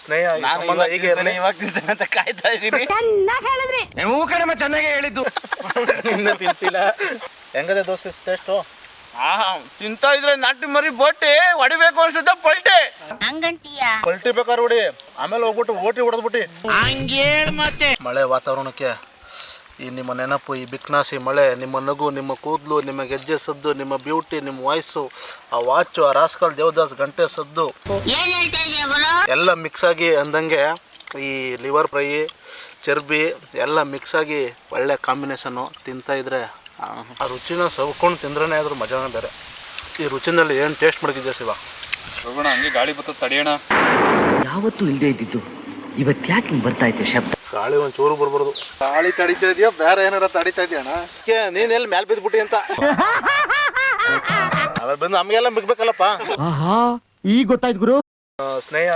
ಸ್ನೇಹ ಸಂಬಂಧ ಹೀಗೆ ಇರಲಿ. ಅಂತ ಕಾಯ್ತಾ ಇದ್ದೀನಿ. ನೀವು ಕಡಿಮೆ ಚೆನ್ನಾಗೇ ಹೇಳಿದ್ದು. ಇನ್ನೂ ತಿನ್ಸಿಲ್ಲ. ಹೆಂಗದೆ ದೋಸೆ ಟೇಸ್ಟು? ತಿಂತಾ ಇದ್ರೆ ನಾಟಿ ಮರಿ ಬೋಟಿ ಹೊಡಿಬೇಕು ಅನ್ಸುತ್ತೆ ಪಲ್ಟೆ. ಪಲ್ಟಿ ಬೇಕಾದ್ರೆ ಹೊಡಿ, ಆಮೇಲೆ ಹೋಗ್ಬಿಟ್ಟು ಓಟಿ ಹೊಡೆದ್ಬಿಟ್ಟು. ಮತ್ತೆ ಮಳೆ ವಾತಾವರಣಕ್ಕೆ ಈ ನಿಮ್ಮ ನೆನಪು, ಈ ಬಿಕ್ನಾಸಿ ಮಳೆ, ನಿಮ್ಮ ನಗು, ನಿಮ್ಮ ಕೂದಲು, ನಿಮ್ಮ ಗೆಜ್ಜೆ ಸದ್ದು, ನಿಮ್ಮ ಬ್ಯೂಟಿ, ನಿಮ್ಮ ವಾಯ್ಸು, ಆ ವಾಚು, ಆ ರಾಸ್ಕಲ್ ದೇವದಾಸ್ ಗಂಟೆ ಸದ್ದು ಎಲ್ಲ ಮಿಕ್ಸ್ ಆಗಿ ಅಂದಂಗೆ ಈ ಲಿವರ್ ಫ್ರೈ, ಚರ್ಬಿ ಎಲ್ಲ ಮಿಕ್ಸ್ ಆಗಿ ಒಳ್ಳೆ ಕಾಂಬಿನೇಷನ್ನು. ತಿಂತಾಯಿದ್ರೆ ಆ ರುಚಿನ ಸವ್ಕೊಂಡು ತಿಂದ್ರೇ ಅದ್ರ ಮಜಾನೇ ಬೇರೆ. ಈ ರುಚಿನಲ್ಲಿ ಏನು ಟೇಸ್ಟ್ ಮಾಡಿದ್ದೆ ಶಿವ? ಹೋಗೋಣ, ಹಂಗೆ ಗಾಳಿ ಬರ್ತದೆ ತಡೆಯೋಣ. ಯಾವತ್ತೂ ಇಲ್ಲದೆ ಇದ್ದಿದ್ದು ಇವತ್ತು ಯಾಕೆ ಹಿಂಗೆ ಬರ್ತಾ ಇತ್ತು ಶಬ್ದ? ಗಾಳಿ ಒಂಚೂರು ಬರ್ಬಾರ್ದು. ಗಾಳಿ ತಡಿತಾ ಇದೆಯಾ ಬೇರೆ ಏನಾರ ತಡಿತಾ ಇದೆಯಣ್ಣ? ನೀನ್ ಎಲ್ಲಿ ಮ್ಯಾಲ್ ಬಿದ್ಬಿಟ್ಟಿ ಅಂತ ಅದ್ರ ಬಂದು ನಮಗೆಲ್ಲ ಮಿಗ್ಬೇಕಲ್ಲಪ್ಪ. ಈಗ ಗೊತ್ತಾಯ್ತು ಗುರು. ಸ್ನೇಹ